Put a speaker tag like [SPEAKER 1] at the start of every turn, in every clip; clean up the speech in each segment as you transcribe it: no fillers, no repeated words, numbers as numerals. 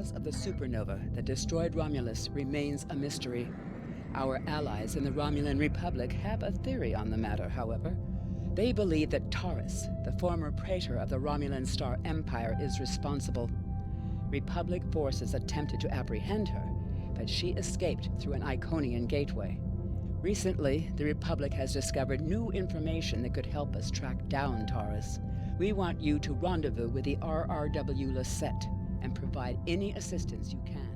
[SPEAKER 1] cause of the supernova that destroyed Romulus remains a mystery. Our allies in the Romulan Republic have a theory on the matter, however. They believe that TARIS, the former praetor of the Romulan Star Empire, is responsible. Republic forces attempted to apprehend her, but she escaped through an Iconian gateway. Recently, the Republic has discovered new information that could help us track down TARIS. We want you to rendezvous with the RRW Lisette and provide any assistance you can.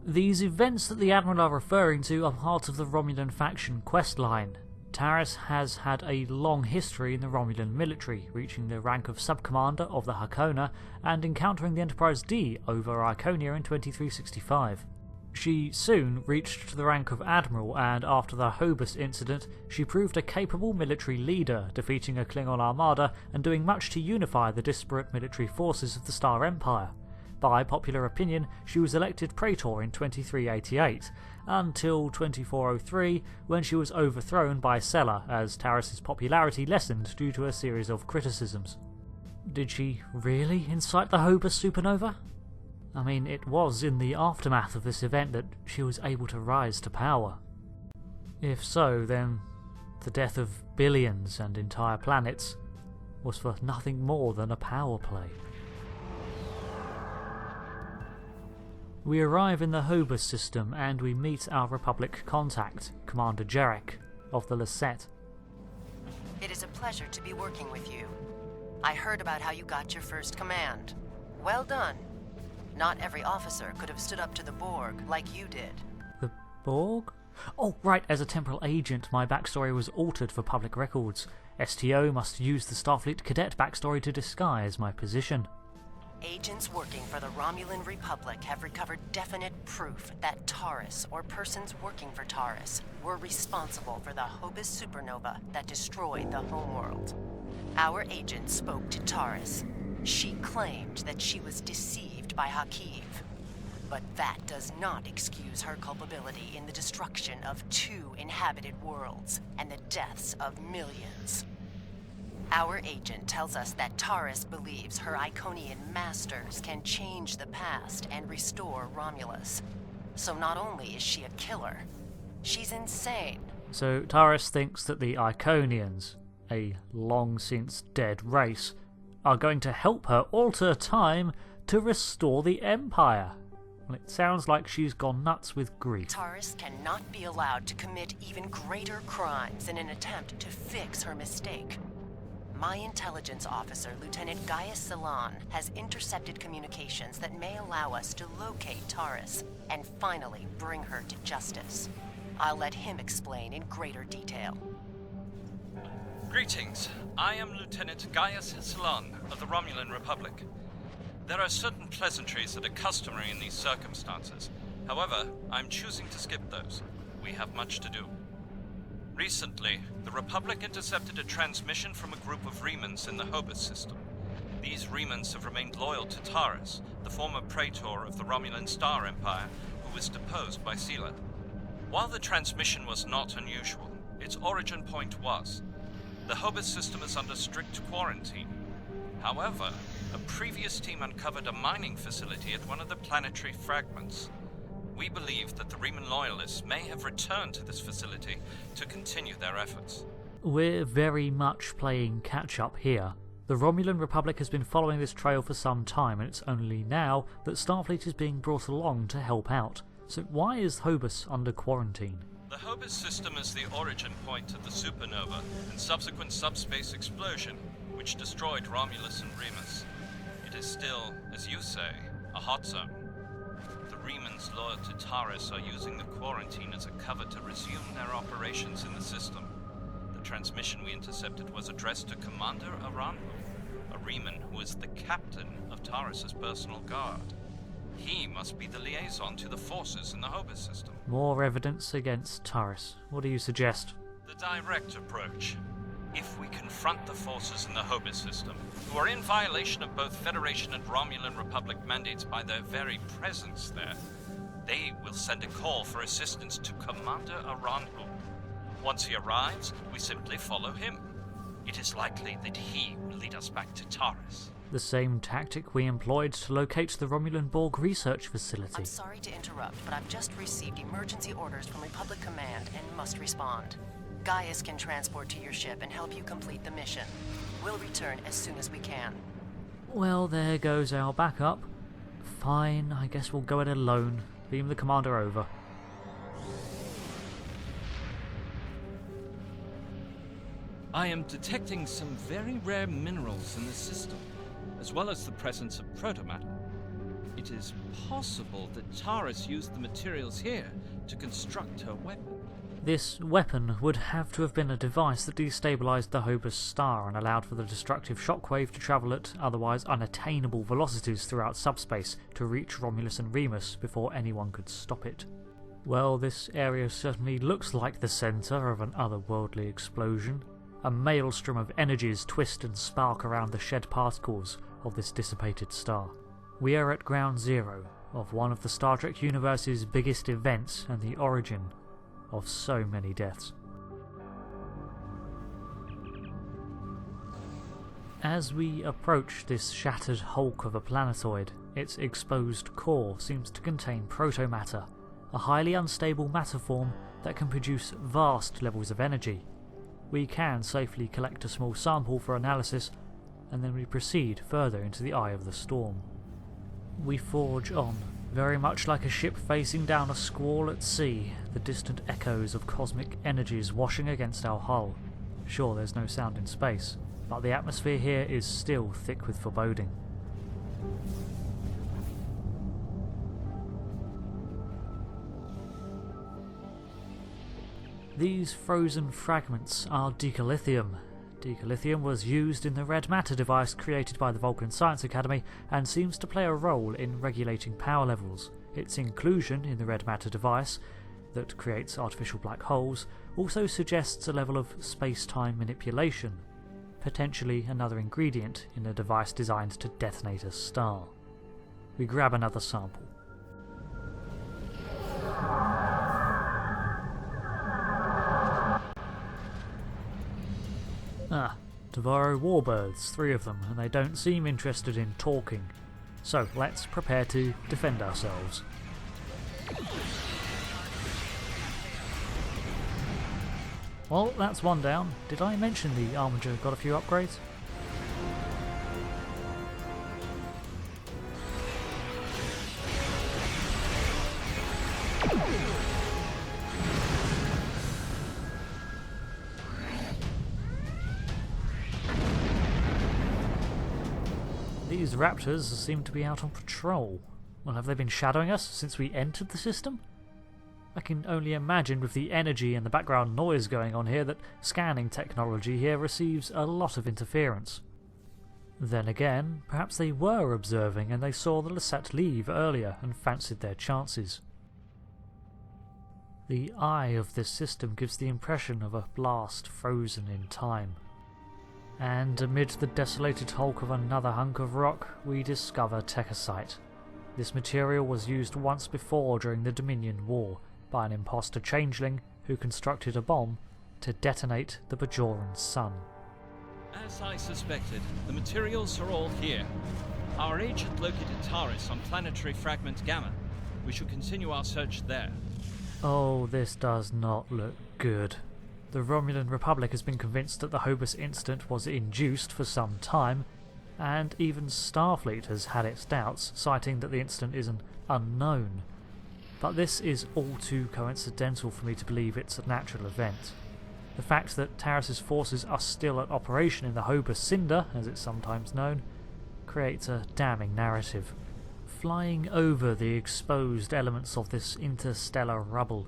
[SPEAKER 2] These events that the Admiral are referring to are part of the Romulan faction questline. TARIS has had a long history in the Romulan military, reaching the rank of sub-commander of the Iconia and encountering the Enterprise D over Iconia in 2365. She soon reached the rank of Admiral, and after the HOBUS incident, she proved a capable military leader, defeating a Klingon armada and doing much to unify the disparate military forces of the Star Empire. By popular opinion, she was elected Praetor in 2388, until 2403, when she was overthrown by Sella, as Taris's popularity lessened due to a series of criticisms. Did she really incite the HOBUS Supernova? I mean, it was in the aftermath of this event that she was able to rise to power. If so, then the death of billions and entire planets was for nothing more than a power play. We arrive in the HOBUS system and we meet our Republic contact, Commander Jarek, of the Lisette.
[SPEAKER 3] It is a pleasure to be working with you. I heard about how you got your first command. Well done. Not every officer could have stood up to the Borg like you did.
[SPEAKER 2] The Borg? Oh, right, as a temporal agent, my backstory was altered for public records. STO must use the Starfleet cadet backstory to disguise my position.
[SPEAKER 3] Agents working for the Romulan Republic have recovered definite proof that TARIS, or persons working for TARIS, were responsible for the HOBUS Supernova that destroyed the homeworld. Our agent spoke to TARIS. She claimed that she was deceived by Hakiv. But that does not excuse her culpability in the destruction of 2 inhabited worlds and the deaths of millions. Our agent tells us that TARIS believes her Iconian masters can change the past and restore Romulus. So not only is she a killer, she's insane.
[SPEAKER 2] So TARIS thinks that the Iconians, a long since dead race, are going to help her alter time to restore the Empire. Well, it sounds like she's gone nuts with grief.
[SPEAKER 3] TARIS cannot be allowed to commit even greater crimes in an attempt to fix her mistake. My intelligence officer, Lieutenant Gaius Celan, has intercepted communications that may allow us to locate TARIS and finally bring her to justice. I'll let him explain in greater detail.
[SPEAKER 4] Greetings. I am Lieutenant Gaius Celan of the Romulan Republic. There are certain pleasantries that are customary in these circumstances. However, I'm choosing to skip those. We have much to do. Recently, the Republic intercepted a transmission from a group of Remans in the HOBUS system. These Remans have remained loyal to TARIS, the former praetor of the Romulan Star Empire, who was deposed by Sela. While the transmission was not unusual, its origin point was. The HOBUS system is under strict quarantine. However, a previous team uncovered a mining facility at one of the planetary fragments. We believe that the Reman loyalists may have returned to this facility to continue their efforts.
[SPEAKER 2] We're very much playing catch-up here. The Romulan Republic has been following this trail for some time, and it's only now that Starfleet is being brought along to help out. So why is HOBUS under quarantine?
[SPEAKER 4] The HOBUS system is the origin point of the supernova and subsequent subspace explosion, which destroyed Romulus and Remus. It is still, as you say, a hot zone. The Remans loyal to TARIS are using the quarantine as a cover to resume their operations in the system. The transmission we intercepted was addressed to Commander Aranhu, a Reman who is the captain of TARIS's personal guard. He must be the liaison to the forces in the HOBUS system.
[SPEAKER 2] More evidence against TARIS. What do you suggest?
[SPEAKER 4] The direct approach. If we confront the forces in the HOBUS system, who are in violation of both Federation and Romulan Republic mandates by their very presence there, they will send a call for assistance to Commander Aranhu. Once he arrives, we simply follow him. It is likely that he will lead us back to TARIS.
[SPEAKER 2] The same tactic we employed to locate the Romulan Borg research facility.
[SPEAKER 3] I'm sorry to interrupt, but I've just received emergency orders from Republic Command and must respond. Gaius can transport to your ship and help you complete the mission. We'll return as soon as we can.
[SPEAKER 2] Well, there goes our backup. Fine, I guess we'll go it alone. Beam the commander over.
[SPEAKER 4] I am detecting some very rare minerals in the system, as well as the presence of protomatter. It is possible that TARIS used the materials here to construct her weapon.
[SPEAKER 2] This weapon would have to have been a device that destabilized the HOBUS star and allowed for the destructive shockwave to travel at otherwise unattainable velocities throughout subspace to reach Romulus and Remus before anyone could stop it. Well, this area certainly looks like the centre of an otherworldly explosion. A maelstrom of energies twist and spark around the shed particles of this dissipated star. We are at ground zero of one of the Star Trek universe's biggest events and the origin of so many deaths. As we approach this shattered hulk of a planetoid, its exposed core seems to contain protomatter, a highly unstable matter form that can produce vast levels of energy. We can safely collect a small sample for analysis, and then we proceed further into the eye of the storm. We forge on, very much like a ship facing down a squall at sea, the distant echoes of cosmic energies washing against our hull. Sure, there's no sound in space, but the atmosphere here is still thick with foreboding. These frozen fragments are decalithium. Decalithium was used in the red matter device created by the Vulcan Science Academy and seems to play a role in regulating power levels. Its inclusion in the red matter device that creates artificial black holes also suggests a level of space-time manipulation, potentially another ingredient in a device designed to detonate a star. We grab another sample. Tavaro warbirds, 3 of them, and they don't seem interested in talking. So let's prepare to defend ourselves. Well, that's one down. Did I mention the Armiger got a few upgrades? These raptors seem to be out on patrol. Well, have they been shadowing us since we entered the system? I can only imagine with the energy and the background noise going on here that scanning technology here receives a lot of interference. Then again, perhaps they were observing and they saw the Lasat leave earlier and fancied their chances. The eye of this system gives the impression of a blast frozen in time. And amid the desolated hulk of another hunk of rock, we discover techosite. This material was used once before during the Dominion War by an imposter changeling who constructed a bomb to detonate the Bajoran sun.
[SPEAKER 4] As I suspected, the materials are all here. Our agent located TARIS on planetary fragment Gamma. We should continue our search there.
[SPEAKER 2] Oh, this does not look good. The Romulan Republic has been convinced that the HOBUS incident was induced for some time, and even Starfleet has had its doubts, citing that the incident is an unknown. But this is all too coincidental for me to believe it's a natural event. The fact that Taris' forces are still at operation in the HOBUS Cinder, as it's sometimes known, creates a damning narrative. Flying over the exposed elements of this interstellar rubble,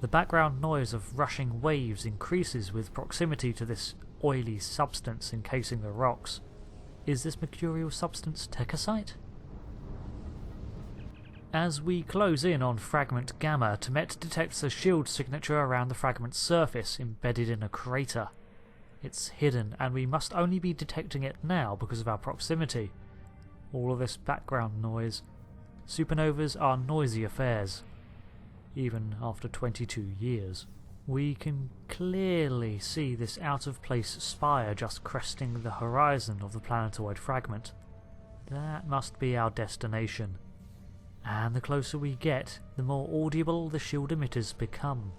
[SPEAKER 2] the background noise of rushing waves increases with proximity to this oily substance encasing the rocks. Is this mercurial substance techosite? As we close in on Fragment Gamma, Temet detects a shield signature around the fragment's surface, embedded in a crater. It's hidden, and we must only be detecting it now because of our proximity. All of this background noise. Supernovas are noisy affairs, even after 22 years. We can clearly see this out-of-place spire just cresting the horizon of the planetoid fragment. That must be our destination. And the closer we get, the more audible the shield emitters become.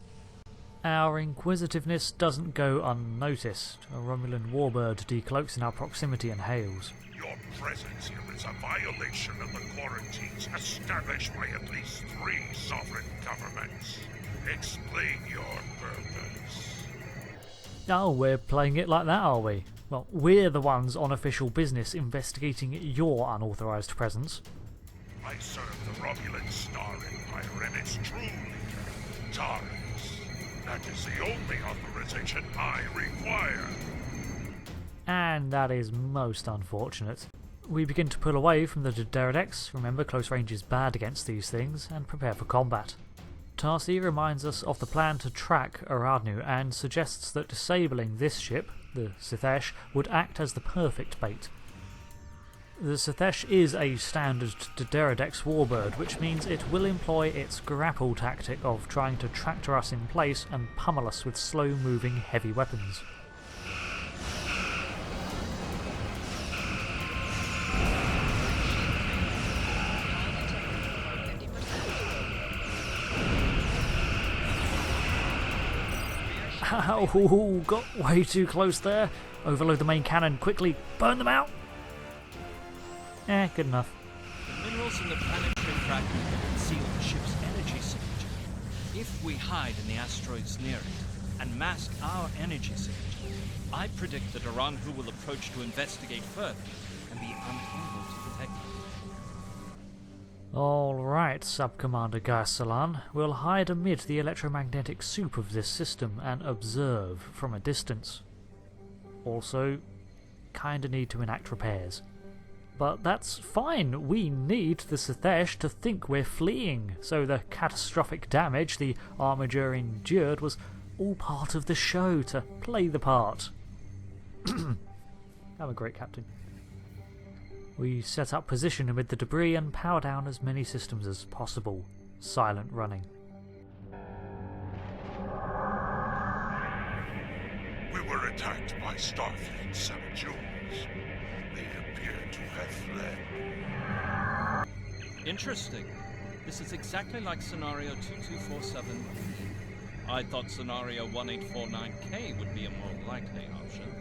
[SPEAKER 2] Our inquisitiveness doesn't go unnoticed. A Romulan warbird decloaks in our proximity and hails.
[SPEAKER 5] Your presence here is a violation of the quarantines established by at least 3 sovereign governments. Explain your purpose.
[SPEAKER 2] Oh, we're playing it like that, are we? Well, we're the ones on official business investigating your unauthorised presence.
[SPEAKER 5] I serve the Romulan Star Empire and its true leader, TARIS. That is the only authorization I require.
[SPEAKER 2] And that is most unfortunate. We begin to pull away from the Deredex, remember close range is bad against these things, and prepare for combat. Tarsi reminds us of the plan to track Aradnu and suggests that disabling this ship, the Sitesh, would act as the perfect bait. The Sitesh is a standard Deredex warbird, which means it will employ its grapple tactic of trying to tractor us in place and pummel us with slow-moving heavy weapons. Ow, got way too close there. Overload the main cannon, quickly, burn them out! Good enough.
[SPEAKER 4] The minerals in the planetary fragment will conceal the ship's energy signature. If we hide in the asteroids near it and mask our energy signature, I predict that Aranhu will approach to investigate further and be unable to detect it.
[SPEAKER 2] Alright, Sub-Commander Gaisalan, we'll hide amid the electromagnetic soup of this system and observe from a distance. Also, kinda need to enact repairs. But that's fine, we need the Sitesh to think we're fleeing, so the catastrophic damage the Armiger endured was all part of the show to play the part. I'm a great captain. We set up position amid the debris and power down as many systems as possible. Silent running.
[SPEAKER 5] We were attacked by Starfleet saboteurs. They appear to have fled.
[SPEAKER 4] Interesting. This is exactly like scenario 2247. I thought scenario 1849K would be a more likely option.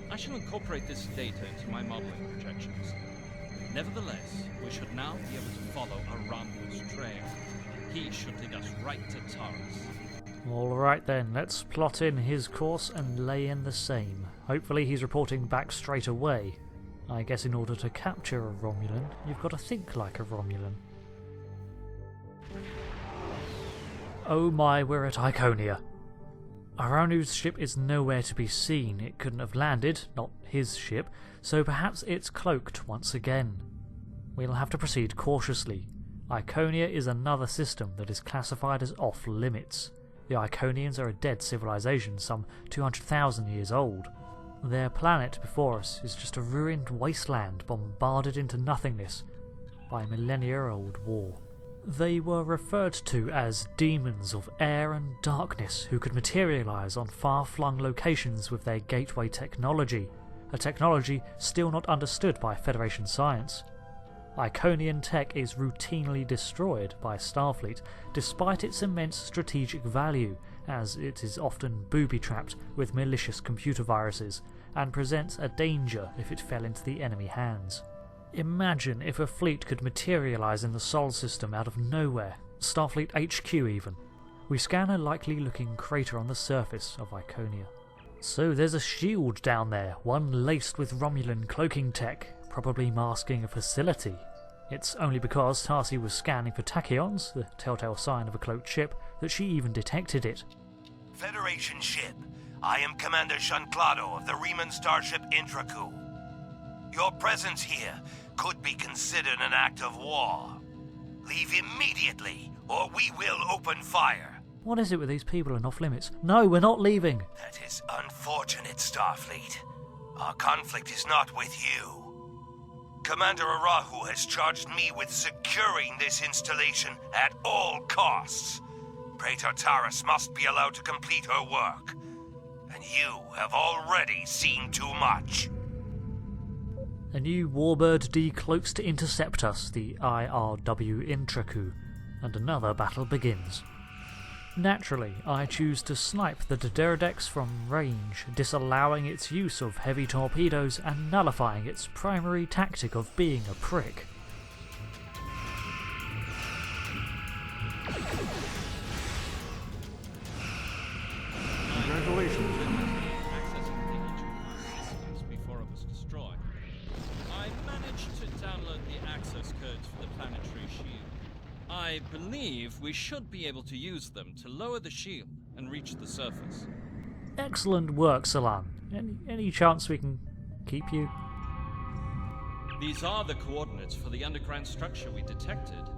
[SPEAKER 4] I shall incorporate this data into my modeling projections. Nevertheless, we should now be able to follow Aranhu's trail. He should lead us right to Tarus.
[SPEAKER 2] Alright then, let's plot in his course and lay in the same. Hopefully he's reporting back straight away. I guess in order to capture a Romulan, you've got to think like a Romulan. Oh my, we're at Iconia. Aranu's ship is nowhere to be seen. It couldn't have landed, not his ship, so perhaps it's cloaked once again. We'll have to proceed cautiously. Iconia is another system that is classified as off-limits. The Iconians are a dead civilization, some 200,000 years old. Their planet before us is just a ruined wasteland bombarded into nothingness by a millennia-old war. They were referred to as demons of air and darkness who could materialise on far-flung locations with their gateway technology, a technology still not understood by Federation science. Iconian tech is routinely destroyed by Starfleet, despite its immense strategic value, as it is often booby-trapped with malicious computer viruses, and presents a danger if it fell into the enemy hands. Imagine if a fleet could materialise in the Sol system out of nowhere, Starfleet HQ even. We scan a likely-looking crater on the surface of Iconia. So there's a shield down there, one laced with Romulan cloaking tech, probably masking a facility. It's only because Tarsi was scanning for tachyons, the telltale sign of a cloaked ship, that she even detected it.
[SPEAKER 6] Federation ship. I am Commander Shanclado of the Riemann starship Intraku. Your presence here could be considered an act of war. Leave immediately, or we will open fire.
[SPEAKER 2] What is it with these people and off-limits? No, we're not leaving!
[SPEAKER 6] That is unfortunate, Starfleet. Our conflict is not with you. Commander Arahu has charged me with securing this installation at all costs. Praetor Tarus must be allowed to complete her work. And you have already seen too much.
[SPEAKER 2] A new warbird decloaks to intercept us, the IRW Intraku, and another battle begins. Naturally, I choose to snipe the Dederdex from range, disallowing its use of heavy torpedoes and nullifying its primary tactic of being a prick.
[SPEAKER 7] Congratulations.
[SPEAKER 4] Before it was destroyed. I managed to download the access codes for the planetary shield. I believe we should be able to use them to lower the shield and reach the surface.
[SPEAKER 2] Excellent work, Salan. Any chance we can keep you?
[SPEAKER 4] These are the coordinates for the underground structure we detected.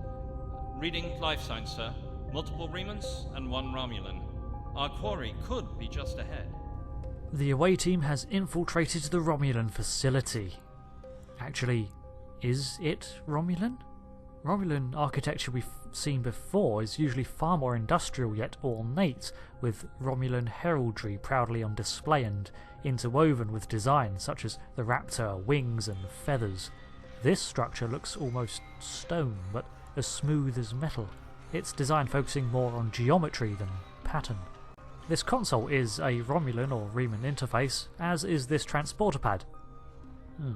[SPEAKER 4] Reading life signs, sir. Multiple Remans and one Romulan. Our quarry could be just ahead.
[SPEAKER 2] The away team has infiltrated the Romulan facility. Actually, is it Romulan? Romulan architecture we've seen before is usually far more industrial yet ornate, with Romulan heraldry proudly on display and interwoven with designs such as the raptor, wings and feathers. This structure looks almost stone, but as smooth as metal. Its design focusing more on geometry than pattern. This console is a Romulan or Reman interface, as is this transporter pad.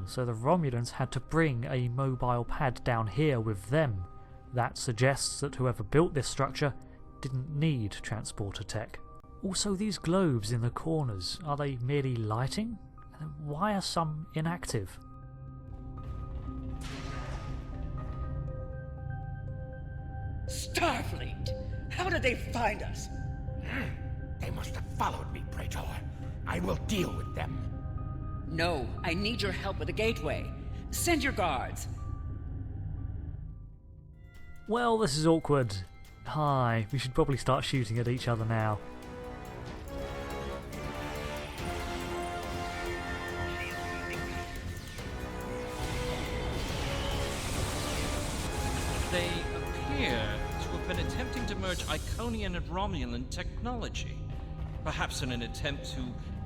[SPEAKER 2] So the Romulans had to bring a mobile pad down here with them. That suggests that whoever built this structure didn't need transporter tech. Also, these globes in the corners, are they merely lighting? And why are some inactive?
[SPEAKER 1] Starfleet! How did they find us?
[SPEAKER 7] They must have followed me, Praetor. I will deal with them.
[SPEAKER 1] No, I need your help with the gateway. Send your guards.
[SPEAKER 2] Well, this is awkward. Hi, we should probably start shooting at each other now.
[SPEAKER 4] They appear to have been attempting to merge Iconian and Romulan technology. Perhaps in an attempt to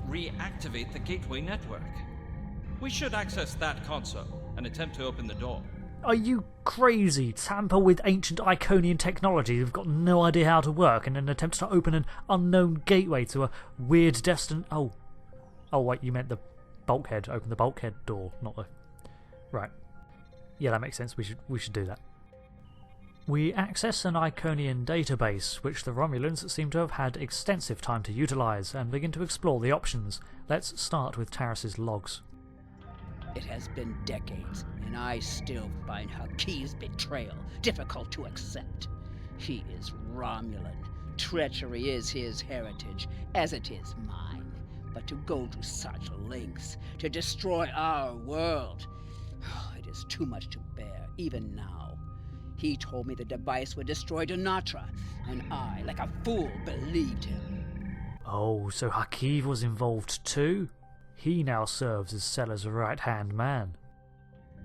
[SPEAKER 4] reactivate the gateway network. We should access that console and attempt to open the door.
[SPEAKER 2] Are you crazy? Tamper with ancient Iconian technology who've got no idea how to work in an attempt to open an unknown gateway to a weird destined... Oh wait, you meant the bulkhead. Open the bulkhead door, not the... Right. Yeah, that makes sense. We should do that. We access an Iconian database, which the Romulans seem to have had extensive time to utilise, and begin to explore the options. Let's start with Tarus's logs.
[SPEAKER 1] It has been decades, and I still find Haki's betrayal difficult to accept. He is Romulan. Treachery is his heritage, as it is mine. But to go to such lengths, to destroy our world, it is too much to bear, even now. He told me the device would destroy Donatra, and I, like a fool, believed him.
[SPEAKER 2] Oh, so Hakiv was involved too? He now serves as Seller's right-hand man.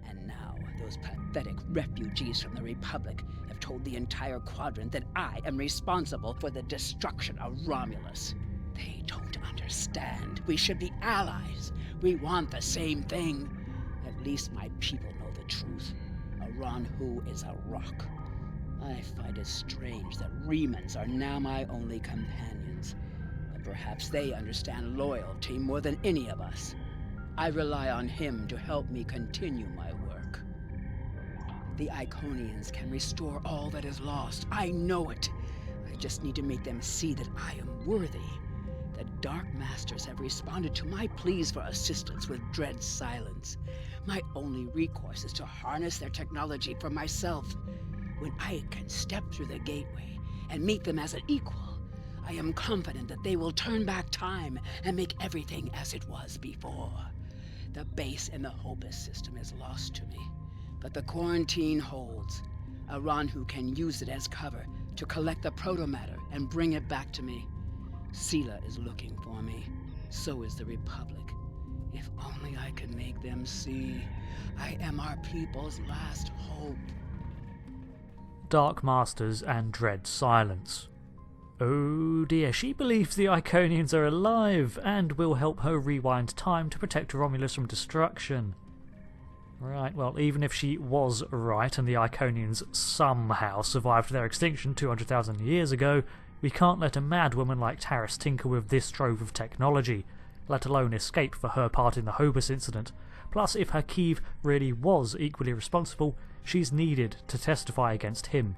[SPEAKER 1] And now, those pathetic refugees from the Republic have told the entire quadrant that I am responsible for the destruction of Romulus. They don't understand. We should be allies. We want the same thing. At least my people know the truth. Ronhu is a rock. I find it strange that Remans are now my only companions. But perhaps they understand loyalty more than any of us. I rely on him to help me continue my work. The Iconians can restore all that is lost. I know it. I just need to make them see that I am worthy. The Dark Masters have responded to my pleas for assistance with dread silence. My only recourse is to harness their technology for myself. When I can step through the gateway and meet them as an equal, I am confident that they will turn back time and make everything as it was before. The base in the HOBUS system is lost to me, but the quarantine holds. A Ronhu can use it as cover to collect the protomatter and bring it back to me. Sela is looking for me. So is the Republic. If only I could make them see I am our people's last hope.
[SPEAKER 2] Dark Masters and Dread Silence. Oh dear, she believes the Iconians are alive and will help her rewind time to protect Romulus from destruction. Right, well, even if she was right and the Iconians somehow survived their extinction 200,000 years ago, we can't let a mad woman like Taris tinker with this trove of technology, let alone escape for her part in the HOBUS incident. Plus, if Hakeev really was equally responsible, she's needed to testify against him.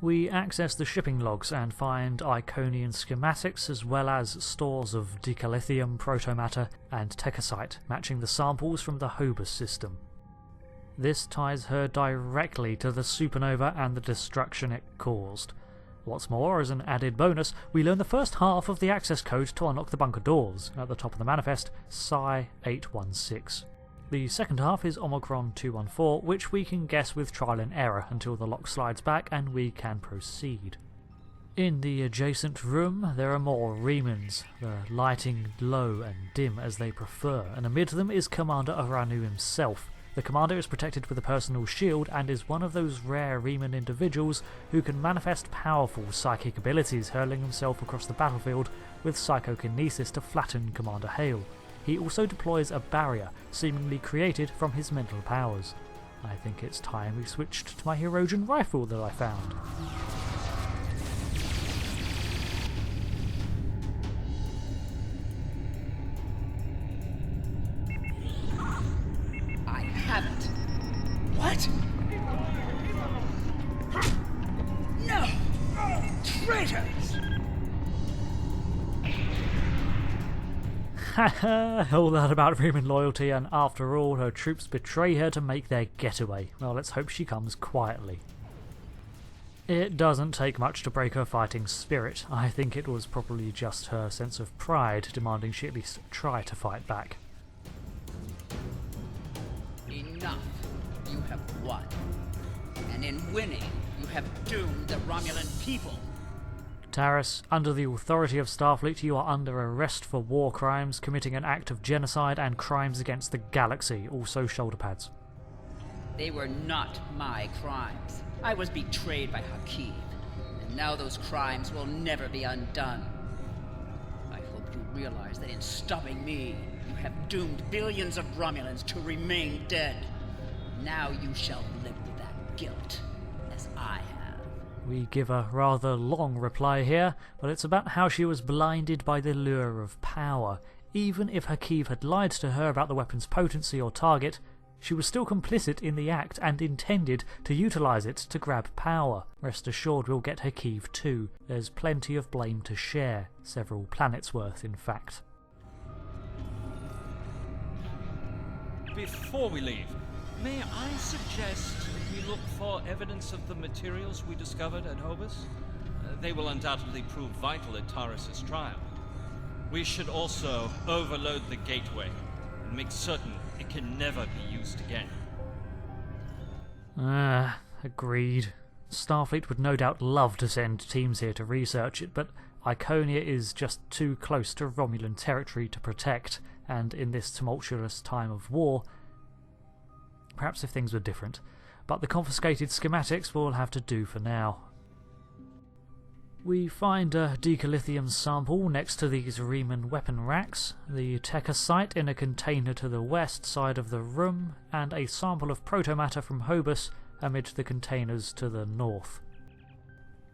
[SPEAKER 2] We access the shipping logs and find Iconian schematics as well as stores of decalithium, protomatter and techosite matching the samples from the HOBUS system. This ties her directly to the supernova and the destruction it caused. What's more, as an added bonus, we learn the first half of the access code to unlock the bunker doors, at the top of the manifest, Psi 816. The second half is Omicron 214, which we can guess with trial and error until the lock slides back and we can proceed. In the adjacent room there are more Remans, the lighting low and dim as they prefer, and amid them is Commander Aranu himself. The commander is protected with a personal shield and is one of those rare Reman individuals who can manifest powerful psychic abilities, hurling himself across the battlefield with psychokinesis to flatten Commander Hale. He also deploys a barrier, seemingly created from his mental powers. I think it's time we switched to my Hirogen rifle that I found.
[SPEAKER 1] I haven't. What? No! Traitors!
[SPEAKER 2] Haha, all that about Reman loyalty, and after all, her troops betray her to make their getaway. Well, let's hope she comes quietly. It doesn't take much to break her fighting spirit. I think it was probably just her sense of pride demanding she at least try to fight back.
[SPEAKER 1] Enough. You have won. And in winning, you have doomed the Romulan people.
[SPEAKER 2] Taris, under the authority of Starfleet, you are under arrest for war crimes, committing an act of genocide and crimes against the galaxy, also shoulder pads.
[SPEAKER 1] They were not my crimes. I was betrayed by Hakeev, and now those crimes will never be undone. I hope you realize that in stopping me, you have doomed billions of Romulans to remain dead. Now you shall live with that guilt, as I have.
[SPEAKER 2] We give a rather long reply here, but it's about how she was blinded by the lure of power. Even if Hakeev had lied to her about the weapon's potency or target, she was still complicit in the act and intended to utilise it to grab power. Rest assured we'll get Hakeev too. There's plenty of blame to share, several planets worth in fact.
[SPEAKER 4] Before we leave, may I suggest we look for evidence of the materials we discovered at HOBUS? They will undoubtedly prove vital at Taris' trial. We should also overload the gateway and make certain it can never be used again.
[SPEAKER 2] Agreed. Starfleet would no doubt love to send teams here to research it, but Iconia is just too close to Romulan territory to protect, and in this tumultuous time of war, perhaps if things were different. But the confiscated schematics will have to do for now. We find a decalithium sample next to these Reman weapon racks, the techosite in a container to the west side of the room, and a sample of protomatter from HOBUS amid the containers to the north.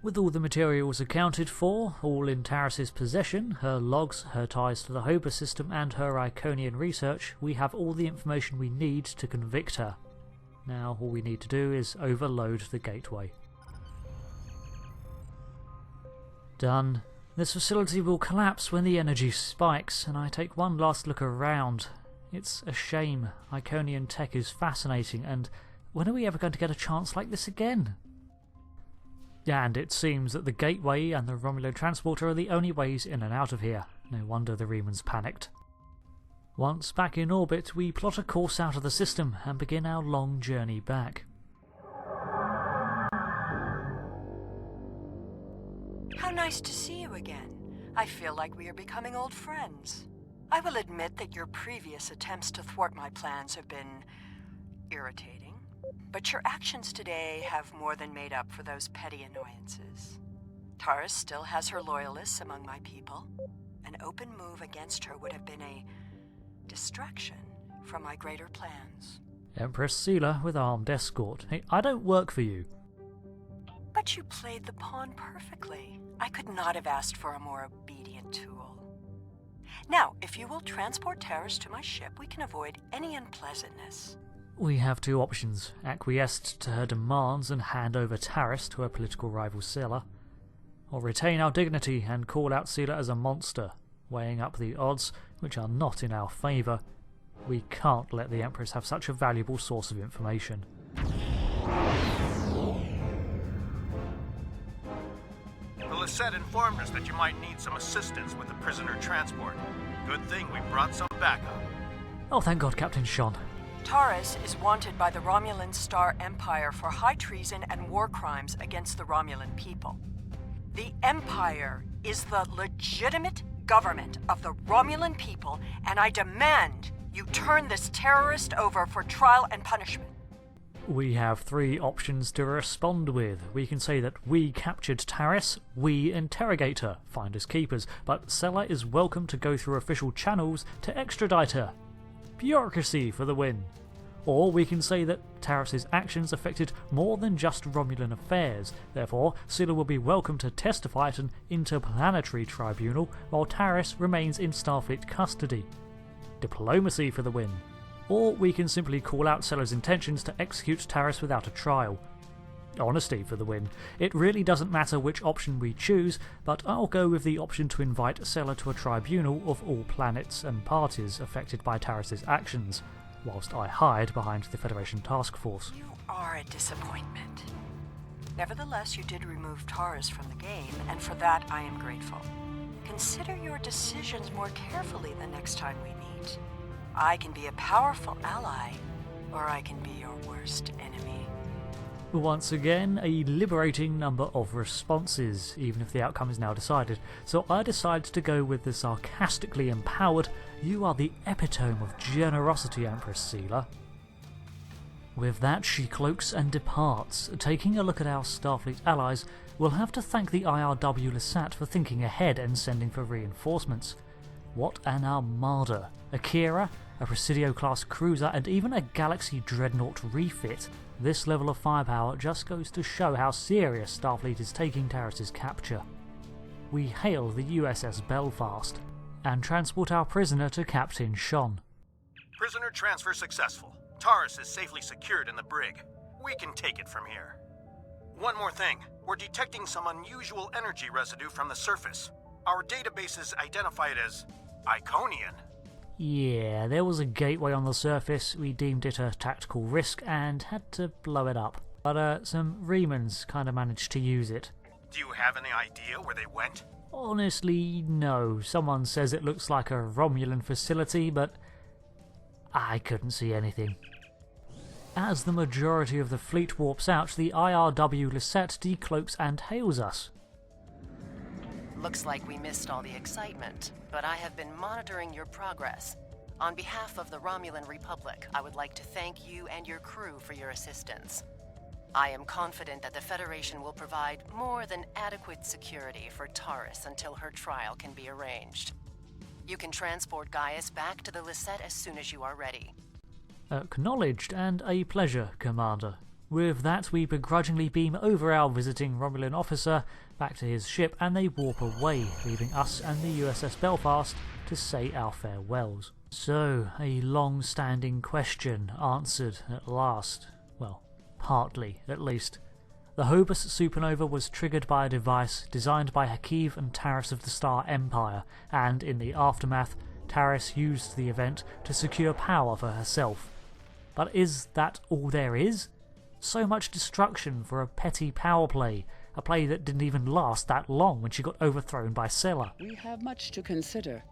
[SPEAKER 2] With all the materials accounted for, all in Taris' possession, her logs, her ties to the HOBUS system and her Iconian research, we have all the information we need to convict her. Now all we need to do is overload the gateway. Done. This facility will collapse when the energy spikes, and I take one last look around. It's a shame. Iconian tech is fascinating, and when are we ever going to get a chance like this again? And it seems that the gateway and the Romulan transporter are the only ways in and out of here. No wonder the Remans panicked. Once back in orbit, we plot a course out of the system and begin our long journey back.
[SPEAKER 8] How nice to see you again. I feel like we are becoming old friends. I will admit that your previous attempts to thwart my plans have been irritating, but your actions today have more than made up for those petty annoyances. Tarus still has her loyalists among my people. An open move against her would have been a distraction from my greater plans.
[SPEAKER 2] Empress Sela with armed escort. Hey, I don't work for you.
[SPEAKER 8] But you played the pawn perfectly. I could not have asked for a more obedient tool. Now, if you will transport Tarus to my ship, we can avoid any unpleasantness.
[SPEAKER 2] We have two options: acquiesce to her demands and hand over Tarus to her political rival Sela, or retain our dignity and call out Sela as a monster, weighing up the odds, which are not in our favour. We can't let the Empress have such a valuable source of information.
[SPEAKER 9] The Lisette informed us that you might need some assistance with the prisoner transport. Good thing we brought some backup.
[SPEAKER 2] Oh, thank God, Captain Sean.
[SPEAKER 8] Tarus is wanted by the Romulan Star Empire for high treason and war crimes against the Romulan people. The Empire is the legitimate government of the Romulan people, and I demand you turn this terrorist over for trial and punishment.
[SPEAKER 2] We have three options to respond with. We can say that we captured Tarus, we interrogate her, finders keepers, but Sela is welcome to go through official channels to extradite her. Bureaucracy for the win. Or we can say that Tarus' actions affected more than just Romulan affairs, therefore Sela will be welcome to testify at an interplanetary tribunal while Tarus remains in Starfleet custody. Diplomacy for the win. Or we can simply call out Sela's intentions to execute Tarus without a trial. Honesty for the win. It really doesn't matter which option we choose, but I'll go with the option to invite Sela to a tribunal of all planets and parties affected by Tarus' actions, whilst I hide behind the Federation task force.
[SPEAKER 8] You are a disappointment. Nevertheless, you did remove Tarus from the game, and for that I am grateful. Consider your decisions more carefully the next time we meet. I can be a powerful ally, or I can be your worst enemy.
[SPEAKER 2] Once again, a liberating number of responses, even if the outcome is now decided. So I decide to go with the sarcastically empowered, "You are the epitome of generosity, Empress Sela." With that, she cloaks and departs. Taking a look at our Starfleet allies, we'll have to thank the IRW Lisette for thinking ahead and sending for reinforcements. What an armada! Akira, a Presidio-class cruiser, and even a Galaxy Dreadnought refit. This level of firepower just goes to show how serious Starfleet is taking Tarus' capture. We hail the USS Belfast and transport our prisoner to Captain Sean.
[SPEAKER 9] Prisoner transfer successful. Tarus is safely secured in the brig. We can take it from here. One more thing. We're detecting some unusual energy residue from the surface. Our databases identify it as Iconian.
[SPEAKER 2] Yeah, there was a gateway on the surface. We deemed it a tactical risk and had to blow it up. But some Remans kind of managed to use it.
[SPEAKER 9] Do you have any idea where they went?
[SPEAKER 2] Honestly, no. Someone says it looks like a Romulan facility, but I couldn't see anything. As the majority of the fleet warps out, the IRW Lisette decloaks and hails us.
[SPEAKER 3] Looks like we missed all the excitement, but I have been monitoring your progress. On behalf of the Romulan Republic, I would like to thank you and your crew for your assistance. I am confident that the Federation will provide more than adequate security for Tarus until her trial can be arranged. You can transport Gaius back to the Lisette as soon as you are ready.
[SPEAKER 2] Acknowledged, and a pleasure, Commander. With that, we begrudgingly beam over our visiting Romulan officer back to his ship, and they warp away, leaving us and the USS Belfast to say our farewells. So, a long-standing question answered at last. Well, partly, at least. The HOBUS Supernova was triggered by a device designed by Hakeev and Tarus of the Star Empire, and in the aftermath, Tarus used the event to secure power for herself. But is that all there is? So much destruction for a petty power play, a play that didn't even last that long when she got overthrown by Sela.
[SPEAKER 1] We have much to consider.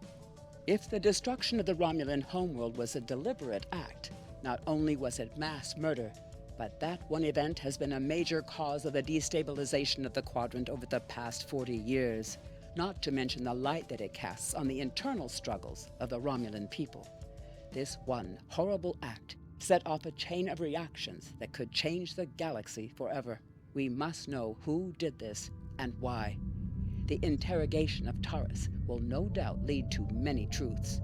[SPEAKER 1] If the destruction of the Romulan homeworld was a deliberate act, not only was it mass murder, but that one event has been a major cause of the destabilization of the quadrant over the past 40 years, not to mention the light that it casts on the internal struggles of the Romulan people. This one horrible act set off a chain of reactions that could change the galaxy forever. We must know who did this and why. The interrogation of Tarus will no doubt lead to many truths.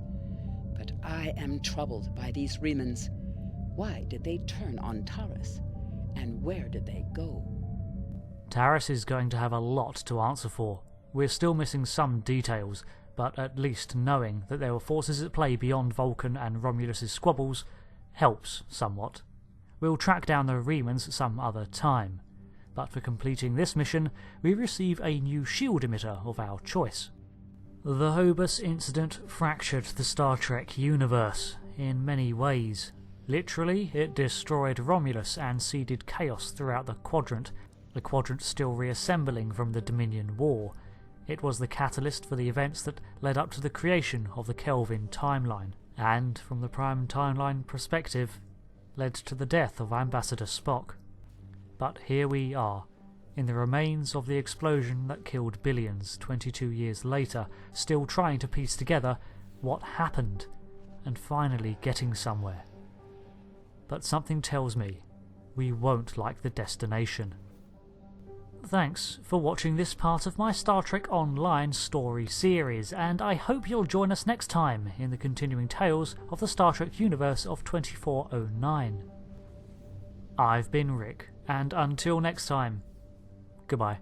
[SPEAKER 1] But I am troubled by these Remans. Why did they turn on Tarus? And where did they go?
[SPEAKER 2] TARIS is going to have a lot to answer for. We're still missing some details, but at least knowing that there were forces at play beyond Vulcan and Romulus's squabbles helps somewhat. We'll track down the Remans some other time, but for completing this mission we receive a new shield emitter of our choice. The HOBUS incident fractured the Star Trek universe in many ways. Literally, it destroyed Romulus and seeded chaos throughout the quadrant still reassembling from the Dominion War. It was the catalyst for the events that led up to the creation of the Kelvin timeline, and from the Prime Timeline perspective, led to the death of Ambassador Spock. But here we are, in the remains of the explosion that killed billions 22 years later, still trying to piece together what happened, and finally getting somewhere. But something tells me we won't like the destination. Thanks for watching this part of my Star Trek Online story series, and I hope you'll join us next time in the continuing tales of the Star Trek universe of 2409. I've been Rick, and until next time, goodbye.